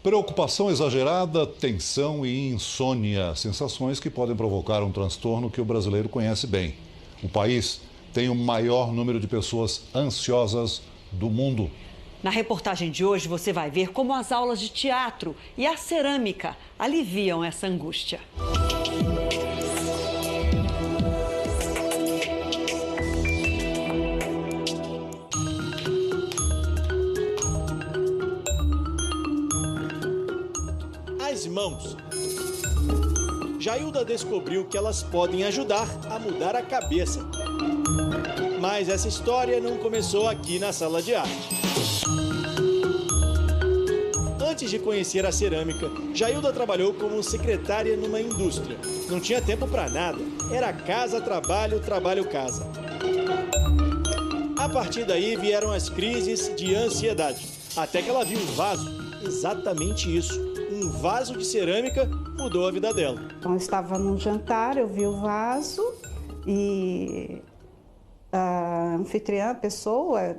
Preocupação exagerada, tensão e insônia, sensações que podem provocar um transtorno que o brasileiro conhece bem. O país tem o maior número de pessoas ansiosas do mundo. Na reportagem de hoje você vai ver como as aulas de teatro e a cerâmica aliviam essa angústia. As mãos. Jailda descobriu que elas podem ajudar a mudar a cabeça. Mas essa história não começou aqui na sala de arte. Antes de conhecer a cerâmica, Jailda trabalhou como secretária numa indústria. Não tinha tempo para nada. Era casa, trabalho, trabalho, casa. A partir daí vieram as crises de ansiedade. Até que ela viu um vaso. Exatamente isso. Um vaso de cerâmica mudou a vida dela. Então, eu estava num jantar, eu vi o vaso e a anfitriã, a pessoa,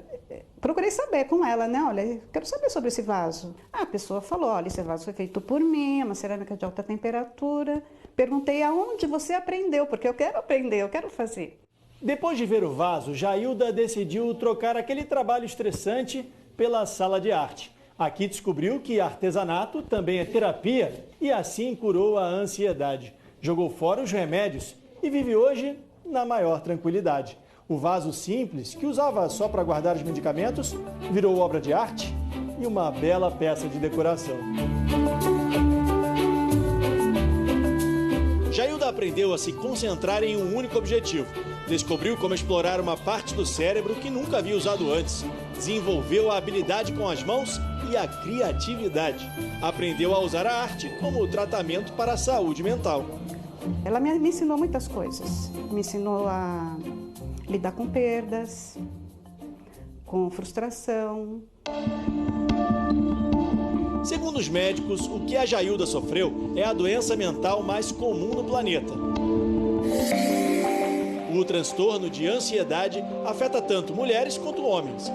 procurei saber com ela, né? Olha, quero saber sobre esse vaso. A pessoa falou, olha, esse vaso foi feito por mim, é uma cerâmica de alta temperatura. Perguntei aonde você aprendeu, porque eu quero aprender, eu quero fazer. Depois de ver o vaso, Jailda decidiu trocar aquele trabalho estressante pela sala de arte. Aqui descobriu que artesanato também é terapia e assim curou a ansiedade. Jogou fora os remédios e vive hoje na maior tranquilidade. O vaso simples, que usava só para guardar os medicamentos, virou obra de arte e uma bela peça de decoração. Jailda aprendeu a se concentrar em um único objetivo. Descobriu como explorar uma parte do cérebro que nunca havia usado antes. Desenvolveu a habilidade com as mãos e a criatividade. Aprendeu a usar a arte como tratamento para a saúde mental. Ela me ensinou muitas coisas. Me ensinou a lidar com perdas, com frustração. Segundo os médicos, o que a Jailda sofreu é a doença mental mais comum no planeta. O transtorno de ansiedade afeta tanto mulheres quanto homens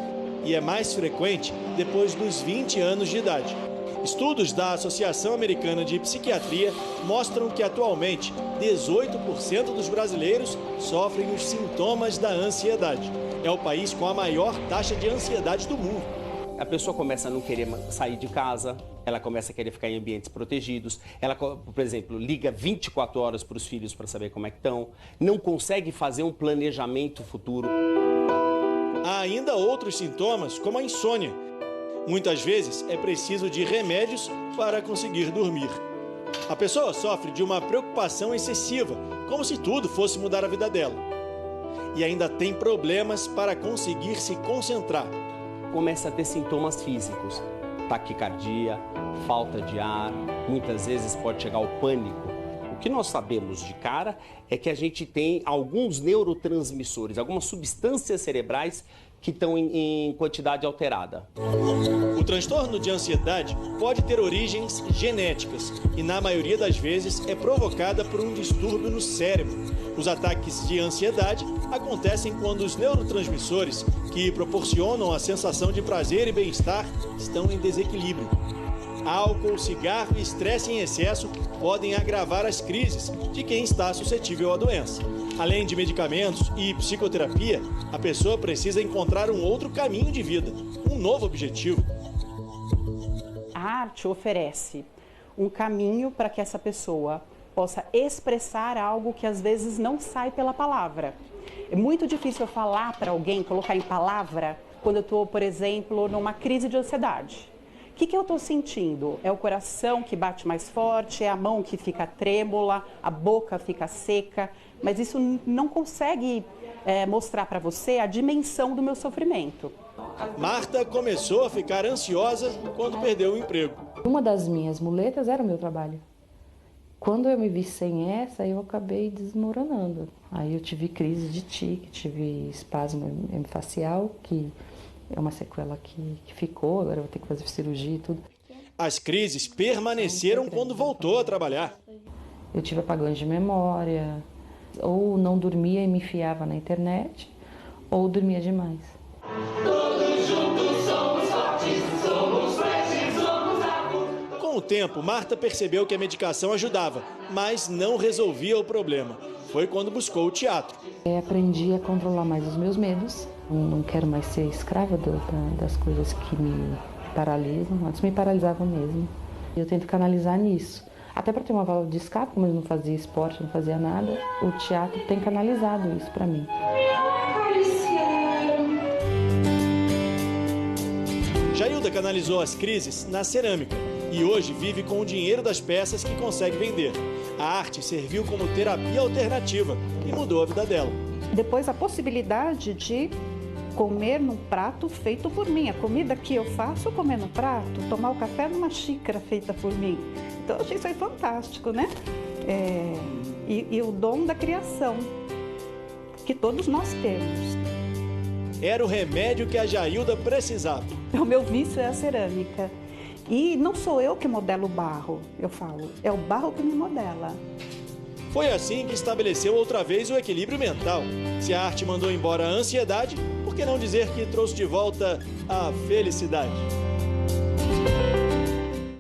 e é mais frequente depois dos 20 anos de idade. Estudos da Associação Americana de Psiquiatria mostram que atualmente 18% dos brasileiros sofrem os sintomas da ansiedade. É o país com a maior taxa de ansiedade do mundo. A pessoa começa a não querer sair de casa, ela começa a querer ficar em ambientes protegidos, ela, por exemplo, liga 24 horas para os filhos para saber como é que estão, não consegue fazer um planejamento futuro. Há ainda outros sintomas, como a insônia. Muitas vezes é preciso de remédios para conseguir dormir. A pessoa sofre de uma preocupação excessiva, como se tudo fosse mudar a vida dela. E ainda tem problemas para conseguir se concentrar. Começa a ter sintomas físicos, taquicardia, falta de ar, muitas vezes pode chegar ao pânico. O que nós sabemos de cara é que a gente tem alguns neurotransmissores, algumas substâncias cerebrais que estão em quantidade alterada. O transtorno de ansiedade pode ter origens genéticas e, na maioria das vezes, é provocada por um distúrbio no cérebro. Os ataques de ansiedade acontecem quando os neurotransmissores que proporcionam a sensação de prazer e bem-estar estão em desequilíbrio. Álcool, cigarro e estresse em excesso podem agravar as crises de quem está suscetível à doença. Além de medicamentos e psicoterapia, a pessoa precisa encontrar um outro caminho de vida, um novo objetivo. A arte oferece um caminho para que essa pessoa possa expressar algo que às vezes não sai pela palavra. É muito difícil eu falar para alguém, colocar em palavra, quando eu estou, por exemplo, numa crise de ansiedade. O que eu estou sentindo? É o coração que bate mais forte, é a mão que fica trêmula, a boca fica seca, mas isso não consegue mostrar para você a dimensão do meu sofrimento. Marta começou a ficar ansiosa quando perdeu o emprego. Uma das minhas muletas era o meu trabalho. Quando eu me vi sem essa, eu acabei desmoronando. Aí eu tive crise de tique, tive espasmo hemifacial, que é uma sequela que ficou, agora eu vou ter que fazer cirurgia e tudo. As crises permaneceram quando voltou a trabalhar. Eu tive apagões de memória, ou não dormia e me enfiava na internet, ou dormia demais. Todos juntos somos fortes, somos fortes, somos a... Com o tempo, Marta percebeu que a medicação ajudava, mas não resolvia o problema. Foi quando buscou o teatro. Aprendi a controlar mais os meus medos. Não quero mais ser escrava das coisas que me paralisam. Antes me paralisavam mesmo. Eu tento canalizar nisso. Até para ter uma válvula de escape, como eu não fazia esporte, não fazia nada, o teatro tem canalizado isso para mim. Jailda canalizou as crises na cerâmica e hoje vive com o dinheiro das peças que consegue vender. A arte serviu como terapia alternativa e mudou a vida dela. Depois a possibilidade de comer num prato feito por mim. A comida que eu faço, eu comer no prato, tomar o café numa xícara feita por mim. Então, eu achei isso aí fantástico, né? E o dom da criação, que todos nós temos. Era o remédio que a Jailda precisava. O meu vício é a cerâmica. E não sou eu que modelo o barro, eu falo. É o barro que me modela. Foi assim que estabeleceu outra vez o equilíbrio mental. Se a arte mandou embora a ansiedade, por que não dizer que trouxe de volta a felicidade?